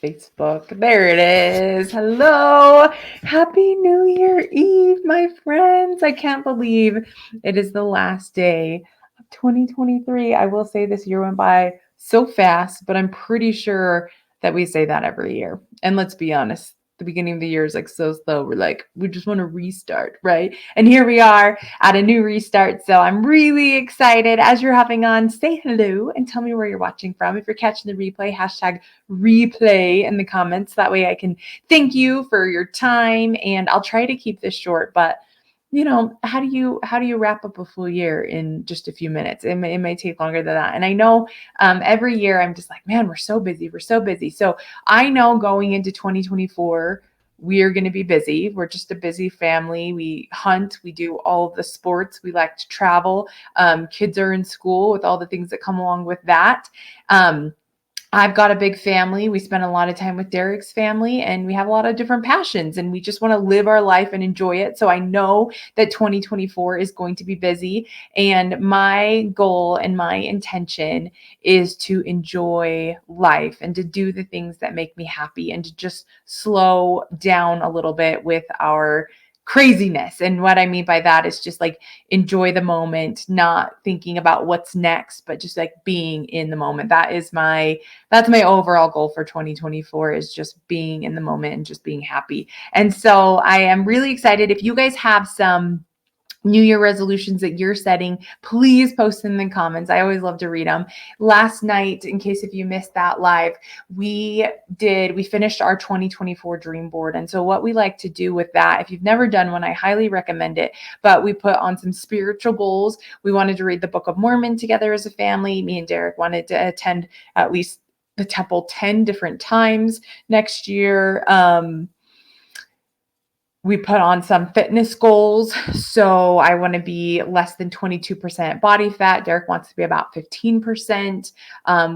Where's Facebook? There it is. Hello. Happy New Year Eve, my friends. I can't believe it is the last day of 2023. I will say this year went by so fast, but I'm pretty sure that we say that every year. And let's be honest, the beginning of the year is like so slow. We're like, we just want to restart, right? And here we are at a new restart. So I'm really excited. As you're hopping on, say hello and tell me where you're watching from. If you're catching the replay, hashtag replay in the comments. That way I can thank you for your time, and I'll try to keep this short, but how do you wrap up a full year in just a few minutes? It may take longer than that. And I know every year I'm just like, man, we're so busy. We're so busy. So I know going into 2024, we are going to be busy. We're just a busy family. We hunt, we do all of the sports, we like to travel. Kids are in school with all the things that come along with that. I've got a big family. We spend a lot of time with Derek's family, and we have a lot of different passions, and we just want to live our life and enjoy it. So I know that 2024 is going to be busy, and my goal and my intention is to enjoy life and to do the things that make me happy and to just slow down a little bit with our craziness. And what I mean by that is just like enjoy the moment, not thinking about what's next, but just like being in the moment. That's my overall goal for 2024, is just being in the moment and just being happy. And so I am really excited. If you guys have some New Year resolutions that you're setting, please post them in the comments. I always love to read them. Last night, in case if you missed that live, we finished our 2024 dream board. And so what we like to do with that, if you've never done one, I highly recommend it. But we put on some spiritual goals. We wanted to read the Book of Mormon together as a family. Me and Derek wanted to attend at least the temple 10 different times next year. We put on some fitness goals. So I want to be less than 22% body fat. Derek wants to be about 15%.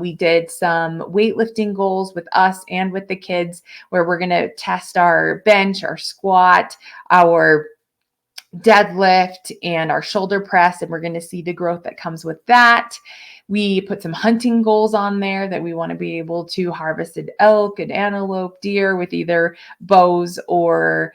We did some weightlifting goals with us and with the kids, where we're going to test our bench, our squat, our deadlift, and our shoulder press. And we're going to see the growth that comes with that. We put some hunting goals on there, that we want to be able to harvest an elk, an antelope, deer with either bows or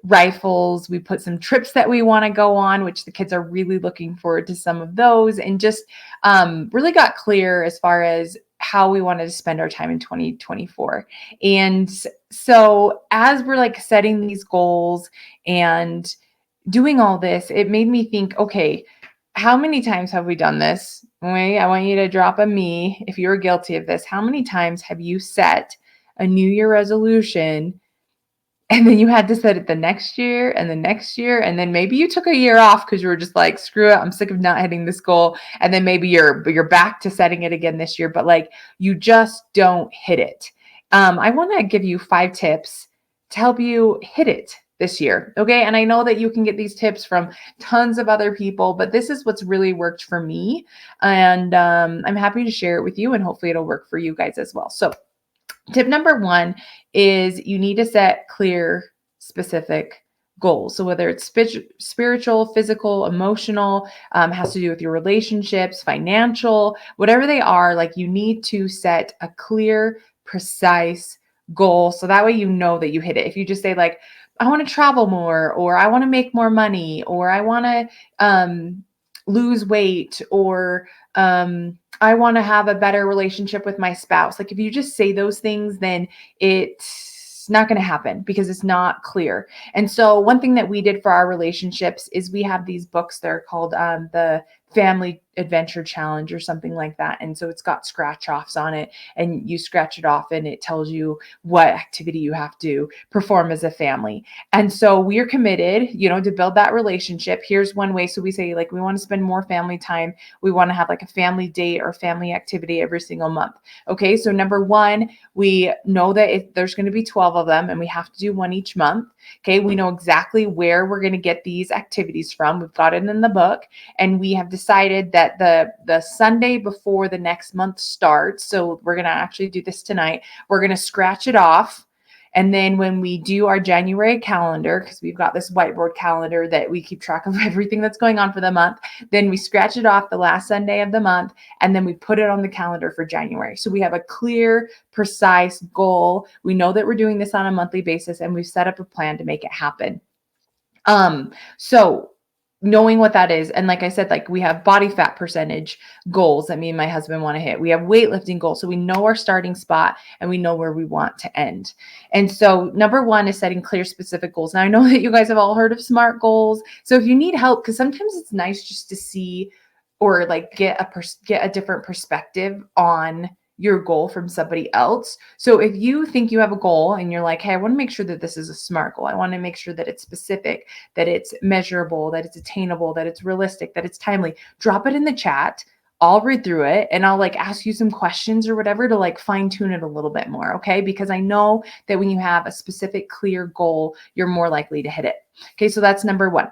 rifles. We put some trips that we want to go on, which the kids are really looking forward to some of those, and just really got clear as far as how we wanted to spend our time in 2024. And so as we're like setting these goals and doing all this, it made me think, okay, how many times have we done this? Okay, I want you to drop a me if you're guilty of this. How many times have you set a New Year resolution, and then you had to set it the next year and the next year, and then maybe you took a year off because you were just like, screw it, I'm sick of not hitting this goal, and then maybe you're back to setting it again this year, but like you just don't hit it. I want to give you 5 tips to help you hit it this year. Okay. And I know that you can get these tips from tons of other people, but this is what's really worked for me. And I'm happy to share it with you, and hopefully it'll work for you guys as well. So tip number 1 is you need to set clear, specific goals. So whether it's spiritual, physical, emotional, has to do with your relationships, financial, whatever they are, like you need to set a clear, precise goal. So that way you know that you hit it. If you just say like, I want to travel more, or I want to make more money, or I want to lose weight, or I want to have a better relationship with my spouse. Like if you just say those things, then it's not going to happen because it's not clear. And so one thing that we did for our relationships is we have these books. They're called the Family Adventure Challenge or something like that. And so it's got scratch offs on it, and you scratch it off and it tells you what activity you have to perform as a family. And so we are committed, to build that relationship. Here's one way. So we say like, we want to spend more family time. We want to have like a family date or family activity every single month. Okay. So number 1, we know that there's going to be 12 of them, and we have to do one each month. Okay. We know exactly where we're going to get these activities from. We've got it in the book, and we have decided that the Sunday before the next month starts, so we're going to actually do this tonight, we're going to scratch it off, And then when we do our January calendar, because we've got this whiteboard calendar that we keep track of everything that's going on for the month, then we scratch it off the last Sunday of the month, and then we put it on the calendar for January. So we have a clear, precise goal. We know that we're doing this on a monthly basis, and we've set up a plan to make it happen. So knowing what that is, and like I said, like we have body fat percentage goals that me and my husband want to hit. We have weightlifting goals. So we know our starting spot and we know where we want to end. And so number one is setting clear, specific goals. Now I know that you guys have all heard of SMART goals. So if you need help, because sometimes it's nice just to see or like get a different perspective on your goal from somebody else. So if you think you have a goal and you're like, hey, I want to make sure that this is a SMART goal. I want to make sure that it's specific, that it's measurable, that it's attainable, that it's realistic, that it's timely, drop it in the chat. I'll read through it and I'll like ask you some questions or whatever to like fine tune it a little bit more. Okay. Because I know that when you have a specific, clear goal, you're more likely to hit it. Okay. So that's number one.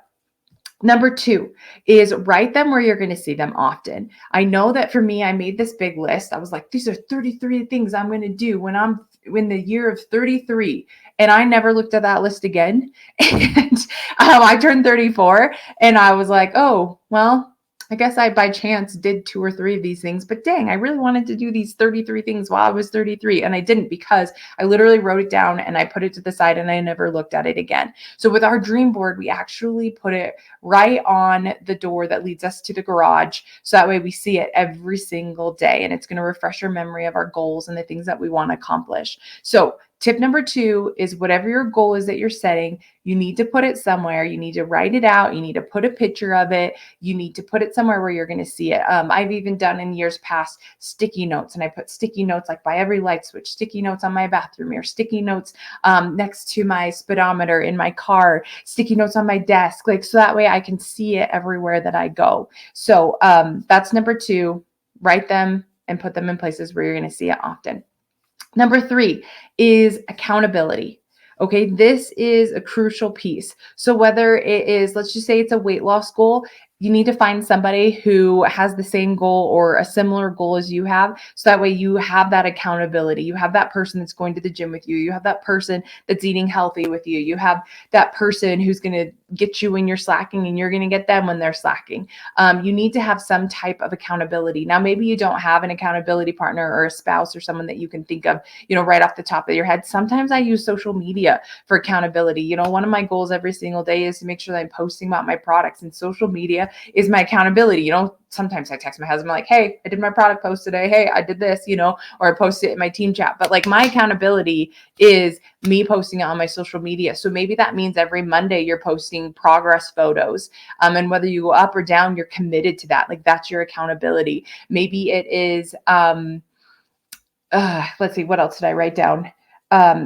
Number two is write them where you're going to see them often. I know that for me, I made this big list. I was like, these are 33 things I'm going to do when I'm in the year of 33. And I never looked at that list again. And I turned 34 and I was like, oh, well, I guess I by chance did 2 or 3 of these things, but dang, I really wanted to do these 33 things while I was 33. And I didn't, because I literally wrote it down and I put it to the side and I never looked at it again. So with our dream board, we actually put it right on the door that leads us to the garage. So that way we see it every single day, and it's going to refresh our memory of our goals and the things that we want to accomplish. So tip number 2 is whatever your goal is that you're setting, you need to put it somewhere. You need to write it out. You need to put a picture of it. You need to put it somewhere where you're going to see it. I've even done in years past sticky notes, and I put sticky notes like by every light switch, sticky notes on my bathroom mirror, sticky notes next to my speedometer in my car, sticky notes on my desk, like so that way I can see it everywhere that I go. So that's number 2. Write them and put them in places where you're going to see it often. Number 3 is accountability. Okay, this is a crucial piece. So whether it is, let's just say it's a weight loss goal, you need to find somebody who has the same goal or a similar goal as you have. So that way you have that accountability. You have that person that's going to the gym with you. You have that person that's eating healthy with you. You have that person who's going to get you when you're slacking and you're going to get them when they're slacking. You need to have some type of accountability. Now, maybe you don't have an accountability partner or a spouse or someone that you can think of, right off the top of your head. Sometimes I use social media for accountability. One of my goals every single day is to make sure that I'm posting about my products, and social media is my accountability. Sometimes I text my husband like, hey, I did my product post today. Hey, I did this, or I post it in my team chat. But like my accountability is me posting it on my social media. So maybe that means every Monday you're posting progress photos. And whether you go up or down, you're committed to that. Like that's your accountability. Maybe it is, let's see, what else did I write down?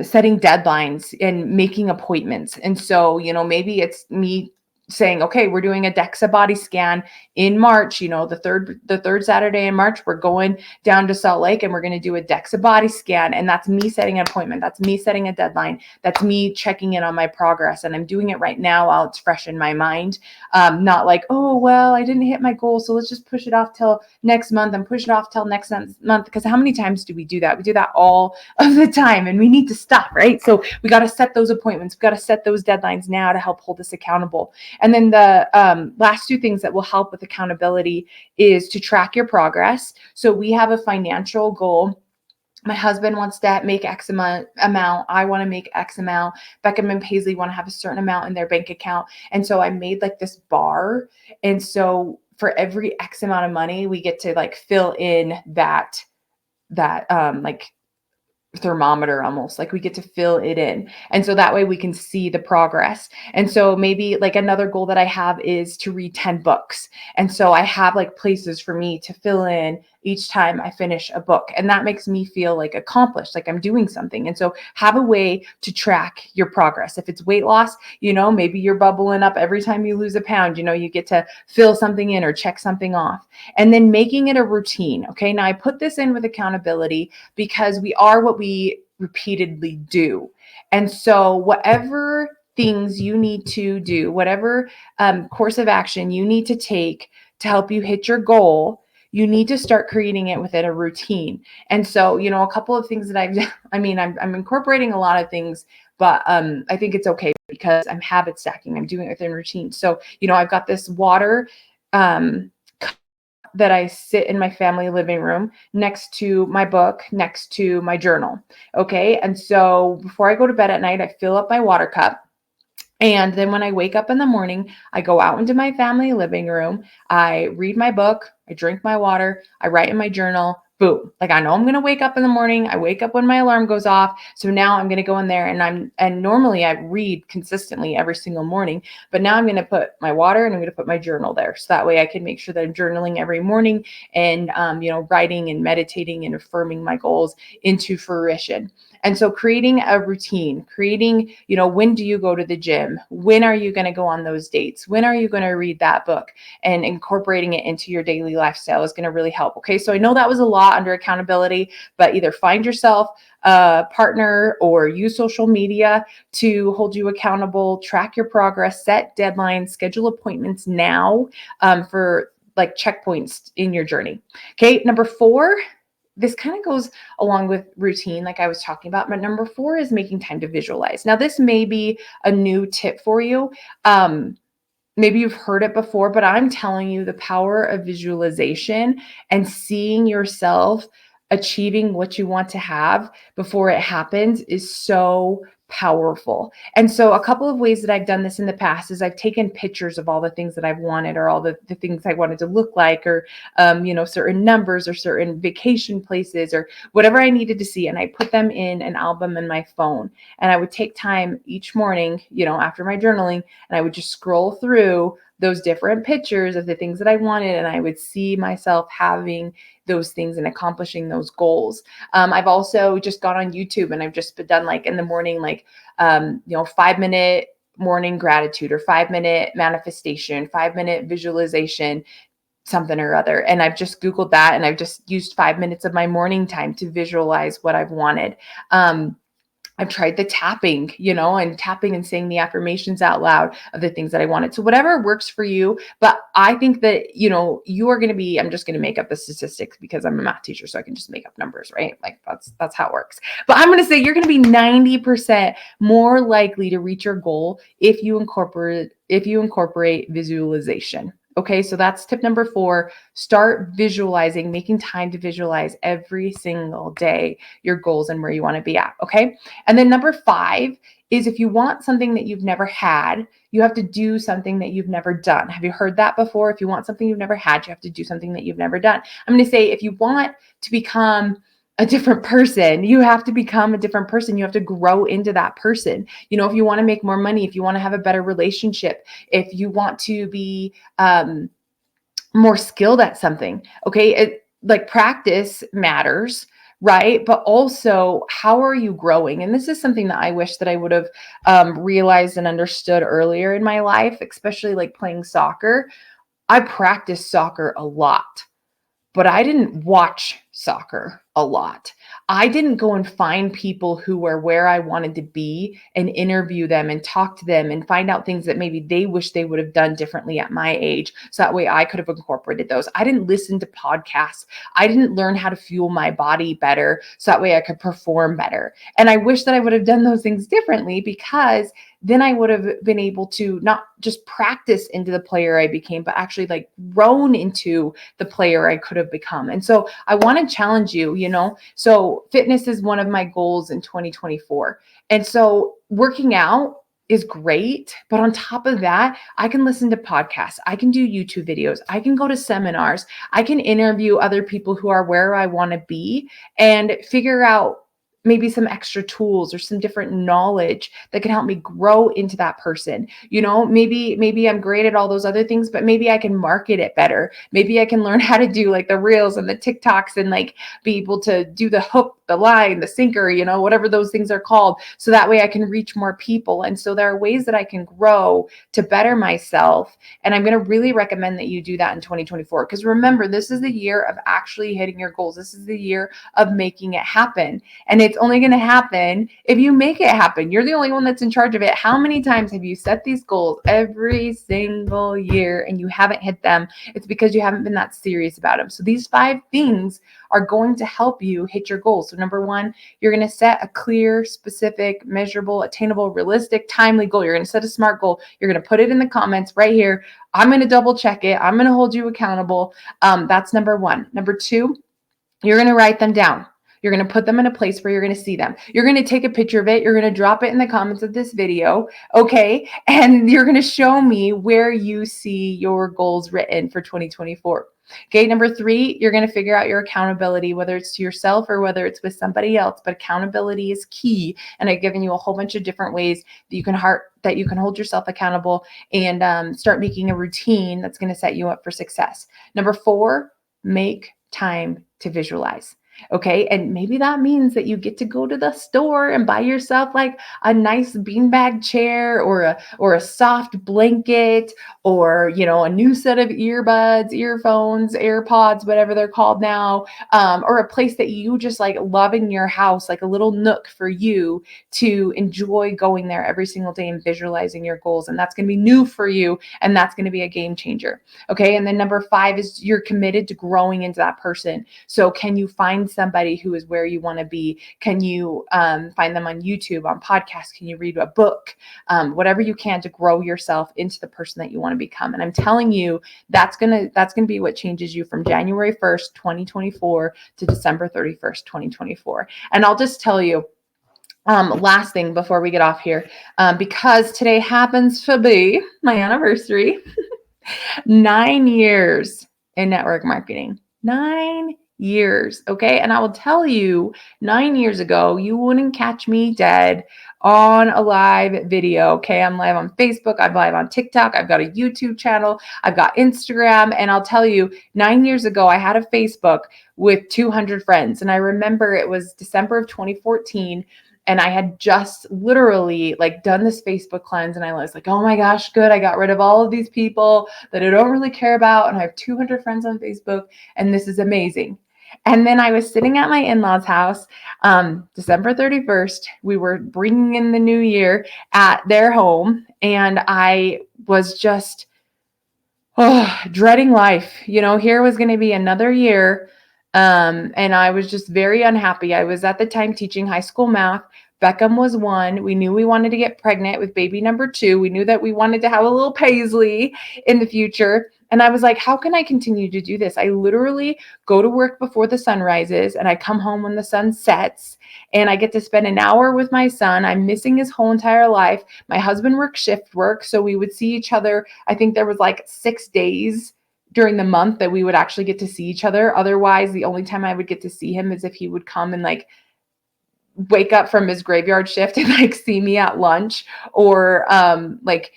Setting deadlines and making appointments. And so, maybe it's me saying, okay, we're doing a DEXA body scan in March, the third Saturday in March, we're going down to Salt Lake and we're going to do a DEXA body scan. And that's me setting an appointment. That's me setting a deadline. That's me checking in on my progress. And I'm doing it right now while it's fresh in my mind. Not like, oh, well, I didn't hit my goal, so let's just push it off till next month and push it off till next month. Because how many times do we do that? We do that all of the time, and we need to stop, right? So we got to set those appointments. We got to set those deadlines now to help hold us accountable. And then the last 2 things that will help with accountability is to track your progress. So we have a financial goal. My husband wants to make X amount. I want to make X amount. Beckham and Paisley want to have a certain amount in their bank account. And so I made like this bar. And so for every X amount of money, we get to like fill in that like thermometer, almost like we get to fill it in. And so that way we can see the progress. And so maybe like another goal that I have is to read 10 books. And so I have like places for me to fill in each time I finish a book. And that makes me feel like accomplished, like I'm doing something. And so have a way to track your progress. If it's weight loss, maybe you're bubbling up every time you lose a pound, you get to fill something in or check something off. And then making it a routine. Okay. Now I put this in with accountability because we are what we repeatedly do. And so whatever things you need to do, whatever course of action you need to take to help you hit your goal, you need to start creating it within a routine. And so, a couple of things that I'm incorporating a lot of things, but I think it's okay because I'm habit stacking. I'm doing it within routine. So, I've got this water um, that I sit in my family living room next to my book, next to my journal. Okay. And so before I go to bed at night, I fill up my water cup. And then when I wake up in the morning, I go out into my family living room. I read my book, I drink my water, I write in my journal. Boom. Like I know I'm going to wake up in the morning. I wake up when my alarm goes off. So now I'm going to go in there and normally I read consistently every single morning, but now I'm going to put my water and I'm going to put my journal there. So that way I can make sure that I'm journaling every morning and, writing and meditating and affirming my goals into fruition. And so creating a routine, when do you go to the gym? When are you going to go on those dates? When are you going to read that book? And incorporating it into your daily lifestyle is going to really help. Okay. So I know that was a lot under accountability, but either find yourself a partner or use social media to hold you accountable, track your progress, set deadlines, schedule appointments now for like checkpoints in your journey. Okay. Number 4, this kind of goes along with routine, like I was talking about. But number 4 is making time to visualize. Now, this may be a new tip for you. Maybe you've heard it before, but I'm telling you the power of visualization and seeing yourself achieving what you want to have before it happens is so powerful. And so a couple of ways that I've done this in the past is I've taken pictures of all the things that I've wanted or all the things I wanted to look like or, certain numbers or certain vacation places or whatever I needed to see. And I put them in an album in my phone. And I would take time each morning, after my journaling, and I would just scroll through those different pictures of the things that I wanted. And I would see myself having those things and accomplishing those goals. I've also just gone on YouTube and I've just done like in the morning, 5-minute morning gratitude or 5-minute manifestation, 5-minute visualization, something or other. And I've just Googled that and I've just used 5 minutes of my morning time to visualize what I've wanted. I've tried the tapping, and tapping and saying the affirmations out loud of the things that I wanted. So whatever works for you. But I think that, you are going to be, I'm just going to make up the statistics because I'm a math teacher. So I can just make up numbers, right? Like that's how it works. But I'm going to say you're going to be 90% more likely to reach your goal if you incorporate visualization. Okay, so that's tip number 4. Start visualizing, making time to visualize every single day your goals and where you want to be at. Okay. And then number 5 is if you want something that you've never had, you have to do something that you've never done. Have you heard that before? If you want something you've never had, you have to do something that you've never done. I'm going to say if you want to become a different person, you have to become a different person. You have to grow into that person. If you want to make more money, if you want to have a better relationship, if you want to be more skilled at something, okay, like practice matters, right? But also, how are you growing? And this is something that I wish that I would have realized and understood earlier in my life, especially like playing soccer. I practiced soccer a lot, but I didn't watch soccer a lot. I didn't go and find people who were where I wanted to be and interview them and talk to them and find out things that maybe they wish they would have done differently at my age. So that way I could have incorporated those. I didn't listen to podcasts. I didn't learn how to fuel my body better so that way I could perform better. And I wish that I would have done those things differently because then I would have been able to not just practice into the player I became, but actually like grown into the player I could have become. And so I want to challenge you, so fitness is one of my goals in 2024. And so working out is great. But on top of that, I can listen to podcasts. I can do YouTube videos. I can go to seminars. I can interview other people who are where I want to be and figure out maybe some extra tools or some different knowledge that can help me grow into that person. Maybe I'm great at all those other things, but maybe I can market it better. Maybe I can learn how to do like the reels and the TikToks and like be able to do the hook, the line, the sinker, whatever those things are called. So that way I can reach more people. And so there are ways that I can grow to better myself. And I'm going to really recommend that you do that in 2024. Because remember, this is the year of actually hitting your goals. This is the year of making it happen. And it's It's only going to happen if you make it happen. You're the only one that's in charge of it. How many times have you set these goals every single year and you haven't hit them? It's because you haven't been that serious about them. So these 5 things are going to help you hit your goals. So number 1, you're going to set a clear, specific, measurable, attainable, realistic, timely goal. You're going to set a SMART goal. You're going to put it in the comments right here. I'm going to double check it. I'm going to hold you accountable. That's number 1. Number 2, you're going to write them down. You're going to put them in a place where you're going to see them. You're going to take a picture of it. You're going to drop it in the comments of this video. Okay. And you're going to show me where you see your goals written for 2024. Okay. Number 3, you're going to figure out your accountability, whether it's to yourself or whether it's with somebody else, but accountability is key. And I've given you a whole bunch of different ways that you can hold yourself accountable and start making a routine that's going to set you up for success. Number 4, make time to visualize. Okay. And maybe that means that you get to go to the store and buy yourself like a nice beanbag chair or a soft blanket or, a new set of earbuds, earphones, AirPods, whatever they're called now, or a place that you just like love in your house, like a little nook for you to enjoy going there every single day and visualizing your goals. And that's going to be new for you. And that's going to be a game changer. Okay. And then number 5 is you're committed to growing into that person. So can you find somebody who is where you want to be? Can you find them on YouTube, on podcasts? Can you read a book? Whatever you can to grow yourself into the person that you want to become. And I'm telling you, that's gonna be what changes you from January 1st, 2024 to December 31st, 2024. And I'll just tell you, last thing before we get off here, because today happens to be my anniversary, 9 years in network marketing. 9 years. Okay. And I will tell you, 9 years ago, you wouldn't catch me dead on a live video. Okay. I'm live on Facebook. I'm live on TikTok. I've got a YouTube channel. I've got Instagram. And I'll tell you, 9 years ago, I had a Facebook with 200 friends. And I remember it was December of 2014. And I had just literally like done this Facebook cleanse. And I was like, oh my gosh, good. I got rid of all of these people that I don't really care about. And I have 200 friends on Facebook. And this is amazing. And then I was sitting at my in-laws' house, December 31st. We were bringing in the new year at their home. And I was just dreading life. Here was going to be another year. And I was just very unhappy. I was at the time teaching high school math. Beckham was 1. We knew we wanted to get pregnant with baby number 2. We knew that we wanted to have a little Paisley in the future. And I was like, how can I continue to do this? I literally go to work before the sun rises and I come home when the sun sets and I get to spend an hour with my son. I'm missing his whole entire life. My husband worked shift work. So we would see each other. I think there was like 6 days during the month that we would actually get to see each other. Otherwise, the only time I would get to see him is if he would come and like wake up from his graveyard shift and like see me at lunch, or like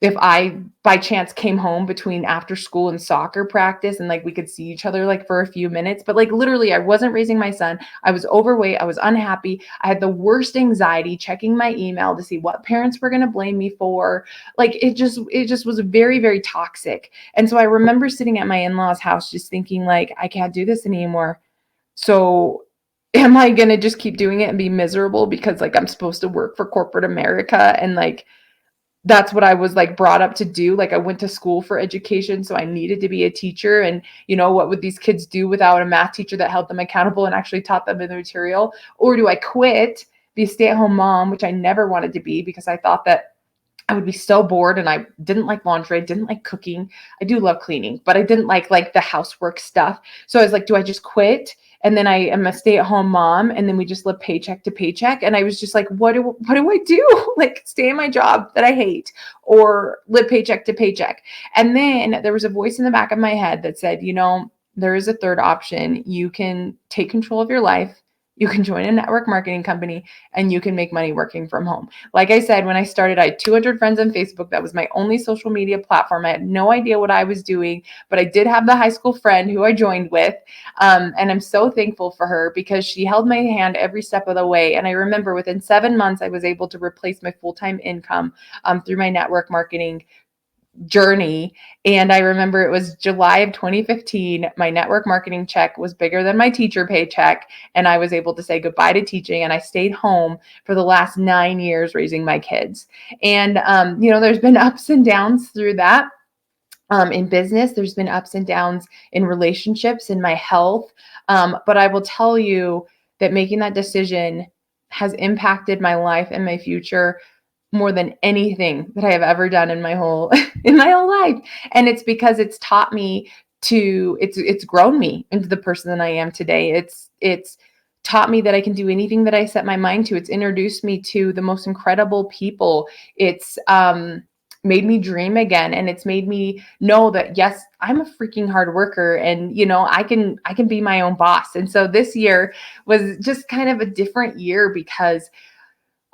if I by chance came home between after school and soccer practice and like we could see each other like for a few minutes. But like literally I wasn't raising my son. I was overweight. I was unhappy. I had the worst anxiety checking my email to see what parents were going to blame me for. Like it just was very, very toxic. And so I remember sitting at my in-laws' house just thinking like, I can't do this anymore. So am I going to just keep doing it and be miserable because like I'm supposed to work for corporate America and like that's what I was like brought up to do. Like I went to school for education, so I needed to be a teacher. And what would these kids do without a math teacher that held them accountable and actually taught them the material? Or do I quit, be a stay-at-home mom, which I never wanted to be because I thought that I would be so bored and I didn't like laundry. I didn't like cooking. I do love cleaning, but I didn't like the housework stuff. So I was like, do I just quit? And then I am a stay-at-home mom and then we just live paycheck to paycheck. And I was just like, what do I do? Like stay in my job that I hate or live paycheck to paycheck. And then there was a voice in the back of my head that said, there is a third option. You can take control of your life. You can join a network marketing company and you can make money working from home. Like I said, when I started, I had 200 friends on Facebook. That was my only social media platform. I had no idea what I was doing, but I did have the high school friend who I joined with. And I'm so thankful for her because she held my hand every step of the way. And I remember within 7 months, I was able to replace my full-time income through my network marketing journey. And I remember it was July of 2015. My network marketing check was bigger than my teacher paycheck. And I was able to say goodbye to teaching. And I stayed home for the last 9 years raising my kids. And, there's been ups and downs through that. In business, there's been ups and downs in relationships, in my health. But I will tell you that making that decision has impacted my life and my future more than anything that I have ever done in my whole life. And it's because it's taught me it's grown me into the person that I am today. It's taught me that I can do anything that I set my mind to. It's introduced me to the most incredible people. It's made me dream again, and it's made me know that yes, I'm a freaking hard worker, and I can be my own boss. And so this year was just kind of a different year because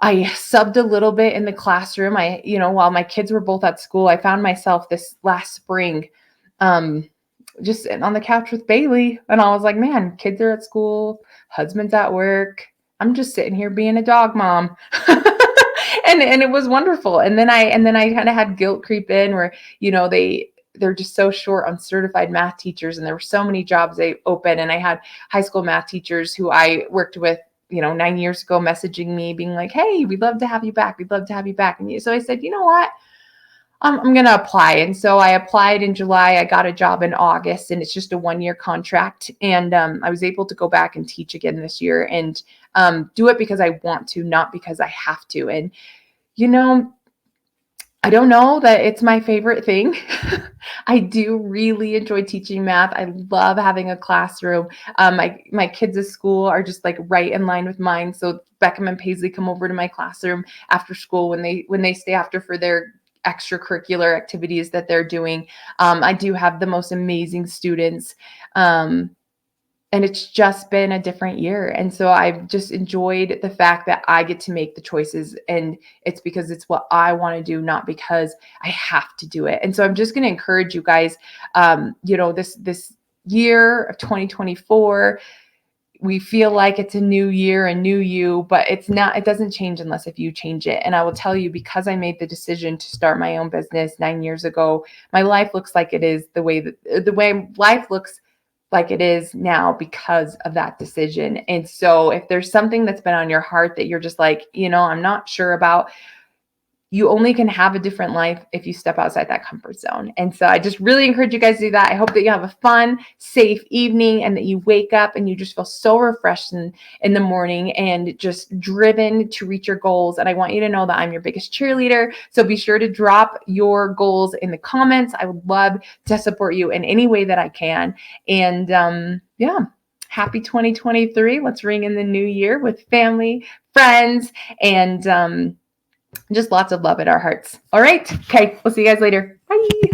I subbed a little bit in the classroom. While my kids were both at school, I found myself this last spring just sitting on the couch with Bailey. And I was like, man, kids are at school, husband's at work. I'm just sitting here being a dog mom. And it was wonderful. And then I kind of had guilt creep in where, they're just so short on certified math teachers. And there were so many jobs they open. And I had high school math teachers who I worked with 9 years ago messaging me being like, hey, we'd love to have you back. We'd love to have you back. And so I said, you know what? I'm going to apply. And so I applied in July. I got a job in August, and it's just a 1-year contract. And I was able to go back and teach again this year and do it because I want to, not because I have to. And, I don't know that it's my favorite thing. I do really enjoy teaching math. I love having a classroom. My kids at school are just like right in line with mine. So Beckham and Paisley come over to my classroom after school when they stay after for their extracurricular activities that they're doing. I do have the most amazing students. And it's just been a different year. And so I've just enjoyed the fact that I get to make the choices, and it's because it's what I want to do, not because I have to do it. And so I'm just going to encourage you guys, this year of 2024, we feel like it's a new year, a new you, but it's not. It doesn't change unless if you change it. And I will tell you, because I made the decision to start my own business 9 years ago, my life looks like it is the way life looks like it is now because of that decision. And so if there's something that's been on your heart that you're just like, I'm not sure about, you only can have a different life if you step outside that comfort zone. And so I just really encourage you guys to do that. I hope that you have a fun, safe evening, and that you wake up and you just feel so refreshed in the morning and just driven to reach your goals. And I want you to know that I'm your biggest cheerleader. So be sure to drop your goals in the comments. I would love to support you in any way that I can. And happy 2023. Let's ring in the new year with family, friends, and just lots of love in our hearts. All right. Okay. We'll see you guys later. Bye.